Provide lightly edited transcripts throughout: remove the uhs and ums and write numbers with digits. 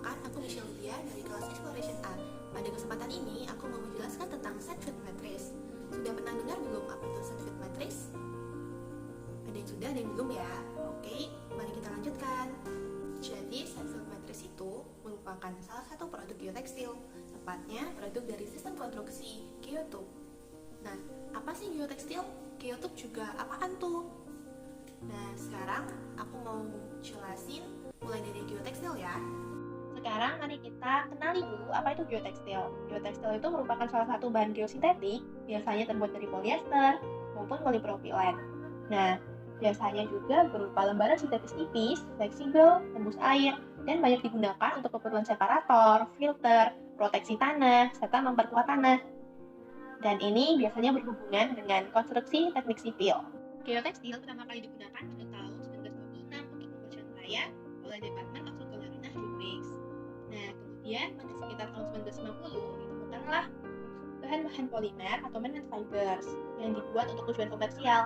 Perkenalkan, aku Michelle Lydia dari kelas Exploration A. Pada kesempatan ini, aku mau menjelaskan tentang set field matrix. Sudah pernah dengar belum apa itu set field matrix? Ada yang sudah, ada yang belum ya? Oke, mari kita lanjutkan. Jadi, set field matrix itu merupakan salah satu produk geotekstil, tepatnya produk dari sistem konstruksi geotube. Nah, apa sih geotekstil? Geotube juga apaan tuh? Nah, sekarang aku mau jelasin mulai dari geotekstil ya. Sekarang mari kita kenali dulu apa itu geotekstil. Geotekstil itu merupakan salah satu bahan geosintetik, biasanya terbuat dari polyester maupun polipropilen. Nah, biasanya juga berupa lembaran sintetis tipis, fleksibel, tembus air, dan banyak digunakan untuk keperluan separator, filter, proteksi tanah, serta memperkuat tanah. Dan ini biasanya berhubungan dengan konstruksi teknik sipil. Geotekstil pertama kali digunakan pada tahun 1926 untuk pembersihan wilayah oleh Departemen of Circular Geophysics. Nah, kemudian pada sekitar tahun 1950 ditemukanlah bahan-bahan polimer atau man-made fibers yang dibuat untuk tujuan komersial.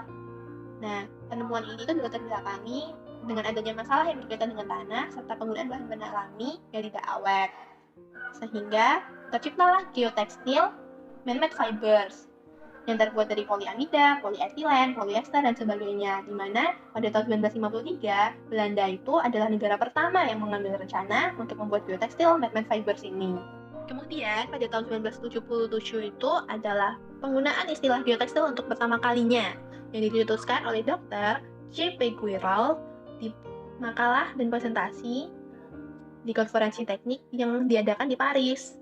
Nah, penemuan ini tuh dilatar belakangi dengan adanya masalah yang berkaitan dengan tanah serta penggunaan bahan-bahan alami yang tidak awet. Sehingga terciptalah geotekstil man-made fibers yang terbuat dari poliamida, polyetilen, polyester, dan sebagainya, di mana pada tahun 1953, Belanda itu adalah negara pertama yang mengambil rencana untuk membuat geotekstil man-made fibers ini. Kemudian, pada tahun 1977 itu adalah penggunaan istilah geotekstil untuk pertama kalinya, yang dicetuskan oleh Dr. J.P. Guiral di makalah dan presentasi di konferensi teknik yang diadakan di Paris.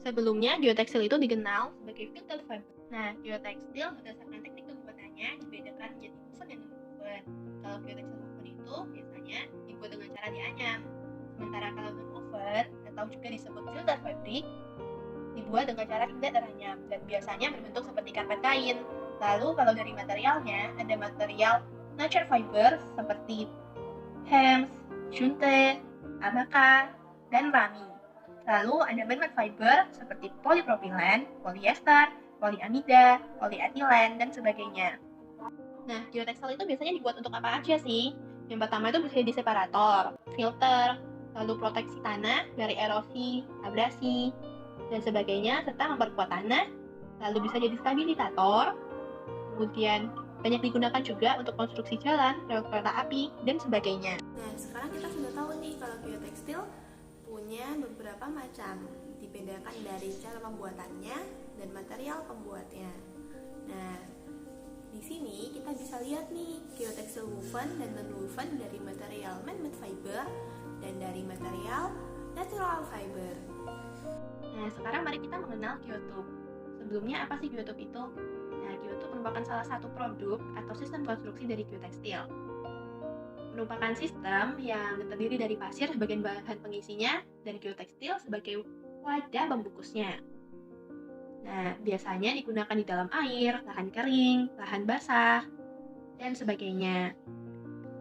Sebelumnya, geotekstil itu dikenal sebagai filter fiber. Nah, geotekstil berdasarkan teknik pembuatannya dibedakan menjadi woven dan non-woven. Kalau geotekstil woven itu biasanya dibuat dengan cara dianyam. Sementara kalau non-woven atau juga disebut filter fabric dibuat dengan cara tidak teranyam dan biasanya berbentuk seperti karpet kain. Lalu kalau dari materialnya ada material nature fiber seperti hemp, junte, abaca, dan rami. Lalu ada man-made fiber seperti polipropilen, polyester, polyamida, polyetilen, dan sebagainya. Nah, geotekstil itu biasanya dibuat untuk apa aja sih? Yang pertama itu bisa jadi separator, filter, lalu proteksi tanah dari erosi, abrasi, dan sebagainya, serta memperkuat tanah, lalu bisa jadi stabilisator, kemudian banyak digunakan juga untuk konstruksi jalan, rel kereta api, dan sebagainya. Nah, sekarang kita sudah tahu nih kalau geotekstil punya beberapa macam, dibedakan dari cara pembuatannya dan material pembuatnya. Nah, di sini kita bisa lihat nih geotekstil woven dan non-woven dari material man-made fiber dan dari material natural fiber. Nah, sekarang mari kita mengenal geotube. Sebelumnya apa sih geotube itu? Nah, geotube merupakan salah satu produk atau sistem konstruksi dari geotekstil. Merupakan sistem yang terdiri dari pasir sebagai bahan pengisinya dan geotekstil sebagai wadah pembungkusnya. Nah, biasanya digunakan di dalam air, lahan kering, lahan basah, dan sebagainya.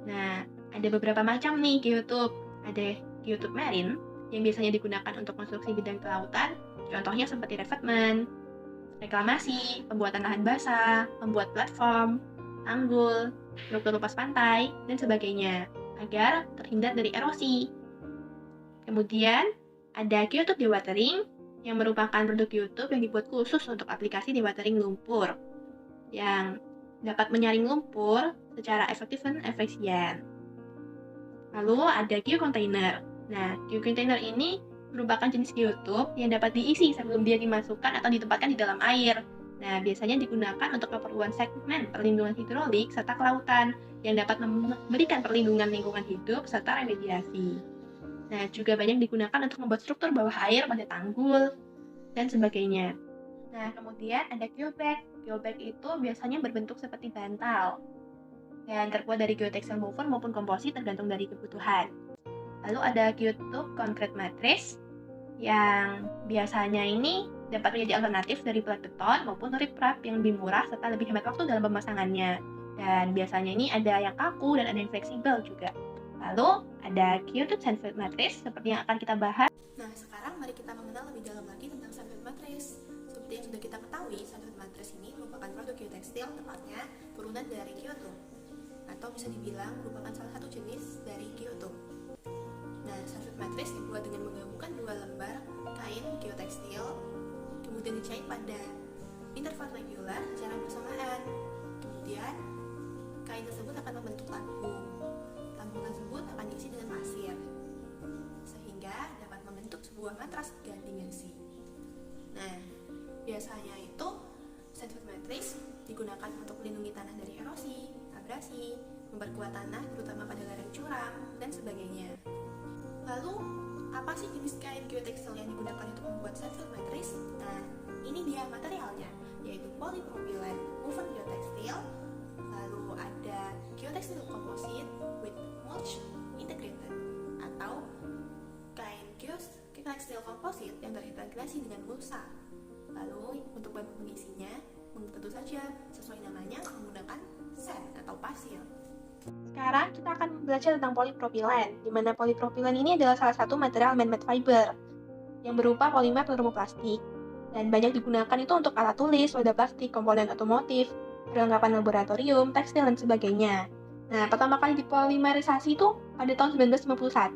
Nah, ada beberapa macam nih geotube. Ada geotube marine yang biasanya digunakan untuk konstruksi bidang kelautan, contohnya seperti revetment, reklamasi, pembuatan lahan basah, membuat platform, tanggul, struktur lepas pantai, dan sebagainya, agar terhindar dari erosi. Kemudian, ada geotube dewatering, yang merupakan produk geotube yang dibuat khusus untuk aplikasi dewatering lumpur, yang dapat menyaring lumpur secara efektif dan efisien. Lalu ada geocontainer. Nah, geocontainer ini merupakan jenis geotube yang dapat diisi sebelum dia dimasukkan atau ditempatkan di dalam air. Nah, biasanya digunakan untuk keperluan segmen perlindungan hidrolik serta kelautan yang dapat memberikan perlindungan lingkungan hidup serta remediasi. Nah, juga banyak digunakan untuk membuat struktur bawah air pada tanggul dan sebagainya. Nah, kemudian ada geobag. Geobag itu biasanya berbentuk seperti bantal dan terbuat dari geotekstil woven maupun komposit tergantung dari kebutuhan. Lalu ada geotube concrete matrix yang biasanya ini dapat menjadi alternatif dari plat beton maupun riprap yang lebih murah serta lebih hemat waktu dalam pemasangannya. Dan biasanya ini ada yang kaku dan ada yang fleksibel juga. Lalu ada geotube sandfield matrix seperti yang akan kita bahas. Nah, sekarang mari kita mengenal lebih dalam lagi tentang sandfield matrix. Seperti yang sudah kita ketahui, sandfield matrix ini merupakan produk geotekstil, tepatnya turunan dari geotube, atau bisa dibilang merupakan salah satu jenis dari geotube. Nah, sandfield matrix matris dibuat dengan menggabungkan dua lembar kain geotekstil, kemudian dijahit pada interval regular secara bersamaan. Kemudian kain tersebut akan membentuk lambung. Lambung tersebut akan diisi dengan pasir, sehingga dapat membentuk sebuah matras tiga dimensi. Nah, biasanya itu sandwich matris digunakan untuk melindungi tanah dari erosi, abrasi, memperkuat tanah terutama pada lereng curam, dan sebagainya. Lalu, apa sih jenis kain geotekstil yang digunakan untuk membuat sandwich matris? Nah, ini dia materialnya, yaitu polypropylene woven geotekstil. Lalu ada geotekstil composite with mulch integrated, atau kain geotekstil composite yang terintegrasi dengan mulsa. Lalu untuk bahan pengisinya, tentu saja sesuai namanya menggunakan sand atau pasir. Sekarang kita akan belajar tentang polypropylene, di mana polypropylene ini adalah salah satu material man-made fiber yang berupa polimer termoplastik dan banyak digunakan itu untuk alat tulis, wadah plastik, komponen otomotif, perlengkapan laboratorium, tekstil, dan sebagainya. Nah, pertama kali dipolimerisasi itu pada tahun 1951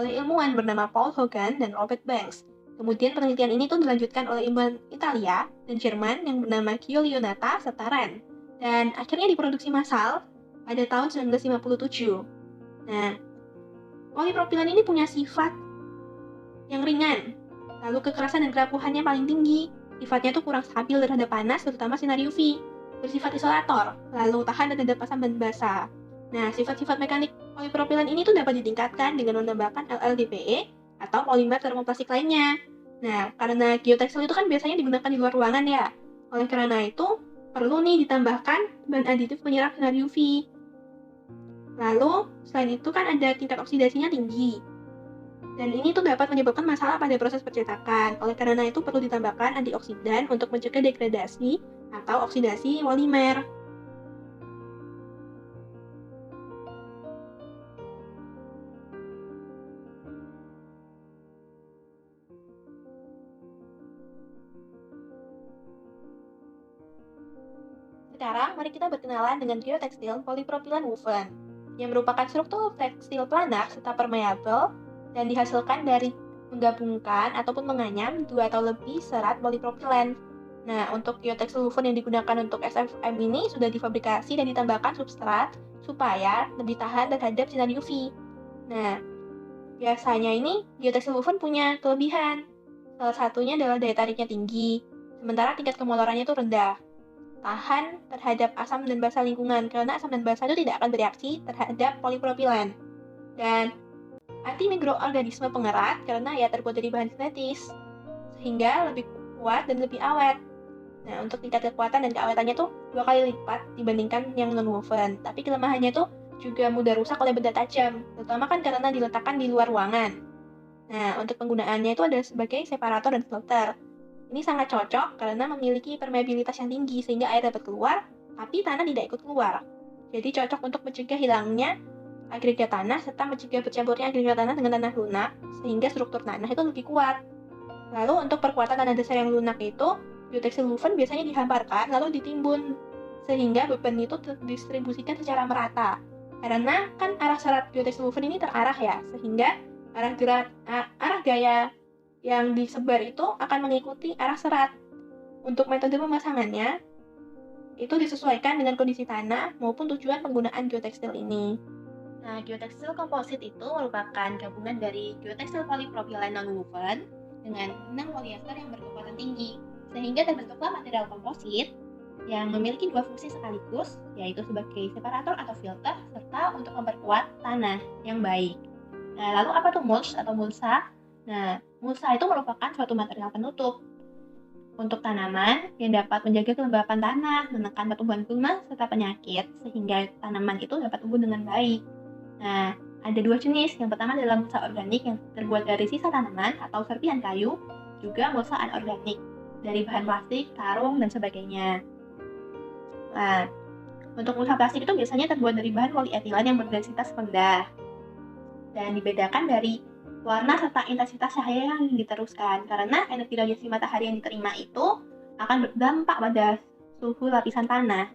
oleh ilmuwan bernama Paul Hogan dan Robert Banks. Kemudian penelitian ini tuh dilanjutkan oleh ilmuwan Italia dan Jerman yang bernama Giulio Natta serta Ren. Dan akhirnya diproduksi massal pada tahun 1957. Nah, polypropylene ini punya sifat yang ringan, lalu kekerasan dan kerapuhannya paling tinggi. Sifatnya tuh kurang stabil terhadap panas, terutama sinar UV. Bersifat isolator, lalu tahan terhadap asam dan basa. Nah, sifat-sifat mekanik polypropylene ini tuh dapat ditingkatkan dengan menambahkan LLDPE atau polimer termoplastik lainnya. Nah, karena geotekstil itu kan biasanya digunakan di luar ruangan ya. Oleh karena itu, perlu nih ditambahkan bahan aditif penyerap sinar UV. Lalu, selain itu kan ada tingkat oksidasinya tinggi. Dan ini tuh dapat menyebabkan masalah pada proses percetakan. Oleh karena itu perlu ditambahkan antioksidan untuk mencegah degradasi atau oksidasi polimer. Sekarang, mari kita berkenalan dengan geotekstil polypropylene woven, yang merupakan struktur tekstil planar serta permeable dan dihasilkan dari menggabungkan ataupun menganyam dua atau lebih serat polypropylene. Nah, untuk geotekstil woven yang digunakan untuk SFM ini sudah difabrikasi dan ditambahkan substrat supaya lebih tahan terhadap sinar UV. Nah, biasanya ini geotekstil woven punya kelebihan. Salah satunya adalah daya tariknya tinggi, sementara tingkat kemolorannya itu rendah. Tahan terhadap asam dan basa lingkungan, karena asam dan basa itu tidak akan bereaksi terhadap polypropylene. Dan anti mikroorganisme pengerat karena ya terbuat dari bahan sintetis, sehingga lebih kuat dan lebih awet. Nah, untuk tingkat kekuatan dan keawetannya tuh 2 kali lipat dibandingkan yang non-woven. Tapi kelemahannya tuh juga mudah rusak oleh benda tajam, terutama kan karena diletakkan di luar ruangan. Nah, untuk penggunaannya itu ada sebagai separator dan filter. Ini sangat cocok karena memiliki permeabilitas yang tinggi sehingga air dapat keluar, tapi tanah tidak ikut keluar. Jadi cocok untuk mencegah hilangnya agregat tanah serta mencegah bercampurnya agregat tanah dengan tanah lunak sehingga struktur tanah itu lebih kuat. Lalu untuk perkuatan tanah dasar yang lunak itu, geotekstil woven biasanya dihamparkan lalu ditimbun sehingga beban itu terdistribusikan secara merata. Karena kan arah serat geotekstil woven ini terarah ya, sehingga arah gaya yang disebar itu akan mengikuti arah serat. Untuk metode pemasangannya, itu disesuaikan dengan kondisi tanah maupun tujuan penggunaan geotekstil ini. Nah, geotekstil komposit itu merupakan gabungan dari geotekstil polypropylene non-woven dengan benang polyester yang berkekuatan tinggi, sehingga terbentuklah material komposit yang memiliki dua fungsi sekaligus, yaitu sebagai separator atau filter, serta untuk memperkuat tanah yang baik. Nah, lalu apa tuh mulch atau mulsa? Nah, mulsa itu merupakan suatu material penutup untuk tanaman yang dapat menjaga kelembapan tanah, menekan pertumbuhan gulma serta penyakit, sehingga tanaman itu dapat tumbuh dengan baik. Nah, ada dua jenis. Yang pertama adalah mulsa organik yang terbuat dari sisa tanaman atau serpihan kayu, juga mulsa anorganik dari bahan plastik, karung, dan sebagainya. Nah, untuk mulsa plastik itu biasanya terbuat dari bahan polietilen yang berdensitas rendah dan dibedakan dari warna serta intensitas cahaya yang diteruskan, karena energi radiasi matahari yang diterima itu akan berdampak pada suhu lapisan tanah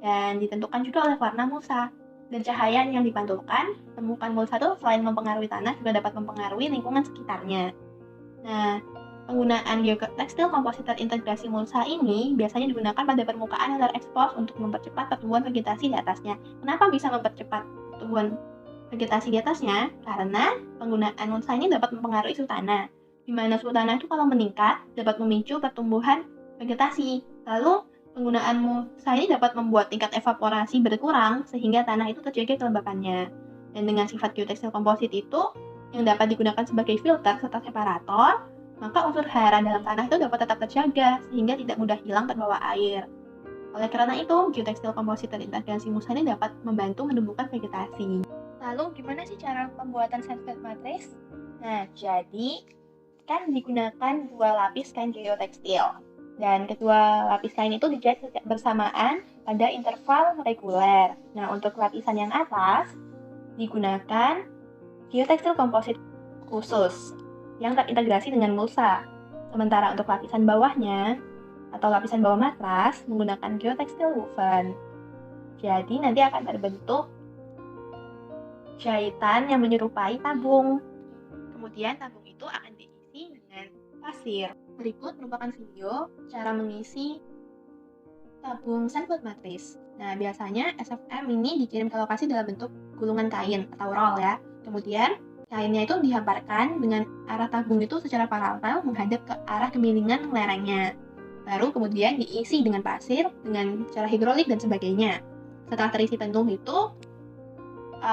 dan ditentukan juga oleh warna mulsa. dan cahaya yang dipantulkan, permukaan mulsa itu selain mempengaruhi tanah juga dapat mempengaruhi lingkungan sekitarnya. Nah, penggunaan geotekstil komposit terintegrasi mulsa ini biasanya digunakan pada permukaan yang terekspos untuk mempercepat pertumbuhan vegetasi di atasnya. Kenapa bisa mempercepat pertumbuhan vegetasi di atasnya? Karena penggunaan mulsa ini dapat mempengaruhi suhu tanah, di mana suhu tanah itu kalau meningkat dapat memicu pertumbuhan vegetasi. Lalu penggunaan mulsa ini dapat membuat tingkat evaporasi berkurang sehingga tanah itu terjaga kelembapannya. Dan dengan sifat geotekstil komposit itu yang dapat digunakan sebagai filter serta separator, maka unsur hara dalam tanah itu dapat tetap terjaga sehingga tidak mudah hilang terbawa air. Oleh karena itu, geotekstil komposit terintegrasi mulsa ini dapat membantu menumbuhkan vegetasi. Lalu gimana sih cara pembuatan sandfeld matrix? Nah, jadi kan digunakan dua lapis kain geotekstil. Dan kedua lapis kain itu dijahit bersamaan pada interval reguler. Nah, untuk lapisan yang atas digunakan geotekstil komposit khusus yang terintegrasi dengan mulsa. Sementara untuk lapisan bawahnya atau lapisan bawah matras menggunakan geotekstil woven. Jadi nanti akan terbentuk jahitan yang menyerupai tabung. Kemudian tabung itu akan diisi dengan pasir. Berikut merupakan video cara mengisi tabung sandfeld matrix. Nah, biasanya SFM ini dikirim ke lokasi dalam bentuk gulungan kain atau roll ya. Kemudian kainnya itu dihamparkan dengan arah tabung itu secara paralel menghadap ke arah kemiringan lerengnya. Baru kemudian diisi dengan pasir dengan cara hidrolik dan sebagainya. Setelah terisi penuh itu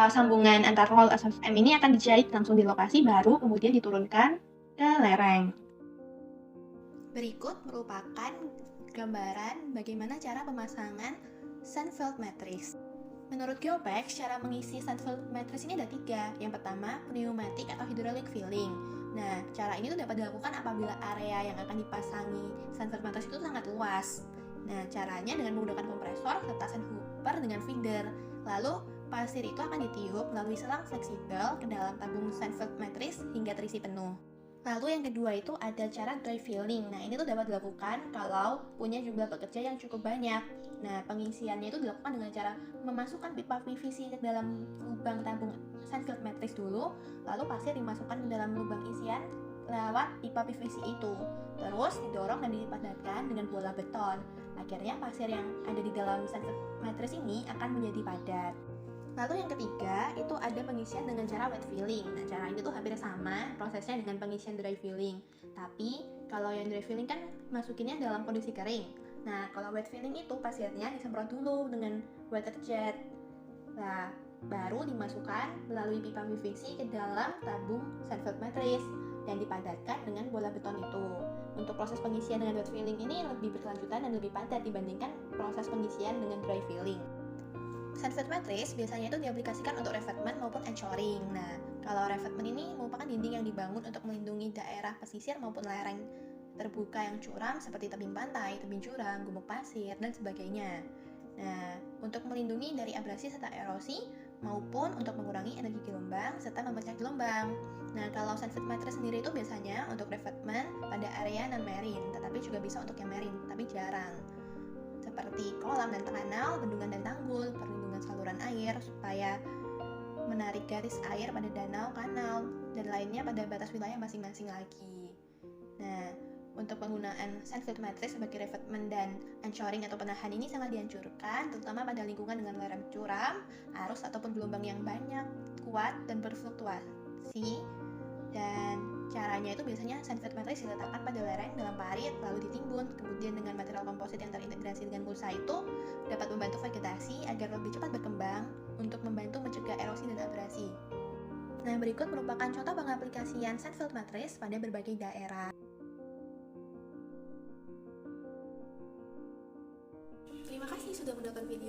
sambungan antar roll SFM ini akan dijahit langsung di lokasi, baru kemudian diturunkan ke lereng. Berikut merupakan gambaran bagaimana cara pemasangan sandfeld matrix. Menurut Geopex, cara mengisi sandfeld matrix ini ada 3. Yang pertama, pneumatic atau hydraulic filling. Nah, cara ini tuh dapat dilakukan apabila area yang akan dipasangi sandfeld matrix itu sangat luas. Nah, caranya dengan menggunakan kompresor serta sandhopper dengan feeder. Lalu, pasir itu akan ditiup melalui selang fleksibel ke dalam tabung sandfeld matrix hingga terisi penuh. Lalu yang kedua itu ada cara dry filling. Nah, ini tuh dapat dilakukan kalau punya jumlah pekerja yang cukup banyak. Nah, pengisiannya itu dilakukan dengan cara memasukkan pipa PVC ke dalam lubang tabung sandfeld matrix dulu, lalu pasir dimasukkan ke dalam lubang isian lewat pipa PVC itu. Terus didorong dan dipadatkan dengan bola beton. Akhirnya pasir yang ada di dalam sandfeld matrix ini akan menjadi padat. Lalu yang ketiga itu ada pengisian dengan cara wet filling. Nah, cara ini tuh hampir sama prosesnya dengan pengisian dry filling. Tapi kalau yang dry filling kan masukinnya dalam kondisi kering. Nah, kalau wet filling itu pasirnya disemprot dulu dengan water jet. Nah, baru dimasukkan melalui pipa PVC ke dalam tabung sandfeld matrix dan dipadatkan dengan bola beton itu. Untuk proses pengisian dengan wet filling ini lebih berkelanjutan dan lebih padat dibandingkan proses pengisian dengan dry filling. Sandfeld matrix biasanya itu diaplikasikan untuk revetment maupun anchoring. Nah, kalau revetment ini merupakan dinding yang dibangun untuk melindungi daerah pesisir maupun lereng terbuka yang curam seperti tebing pantai, tebing jurang, gumuk pasir, dan sebagainya. Nah, untuk melindungi dari abrasi serta erosi maupun untuk mengurangi energi gelombang serta memecah gelombang. Nah, kalau sandfeld matrix sendiri itu biasanya untuk revetment pada area non-marine, tetapi juga bisa untuk yang marine, tapi jarang. Seperti kolam dan kanal, bendungan dan tanggul, perlindungan saluran air supaya menarik garis air pada danau, kanal, dan lainnya pada batas wilayah masing-masing lagi. Nah, untuk penggunaan sandfeld matrix sebagai revetment dan anchoring atau penahan ini sangat dianjurkan, terutama pada lingkungan dengan lereng curam, arus ataupun gelombang yang banyak, kuat, dan berfluktuasi. Dan caranya itu biasanya sandfeld matrix diletakkan pada lereng dalam parit lalu ditimbun, kemudian dengan material komposit yang terintegrasi dengan mulsa itu dapat membantu vegetasi agar lebih cepat berkembang untuk membantu mencegah erosi dan abrasi. Nah, berikut merupakan contoh pengaplikasian sandfeld matrix pada berbagai daerah. Terima kasih sudah menonton video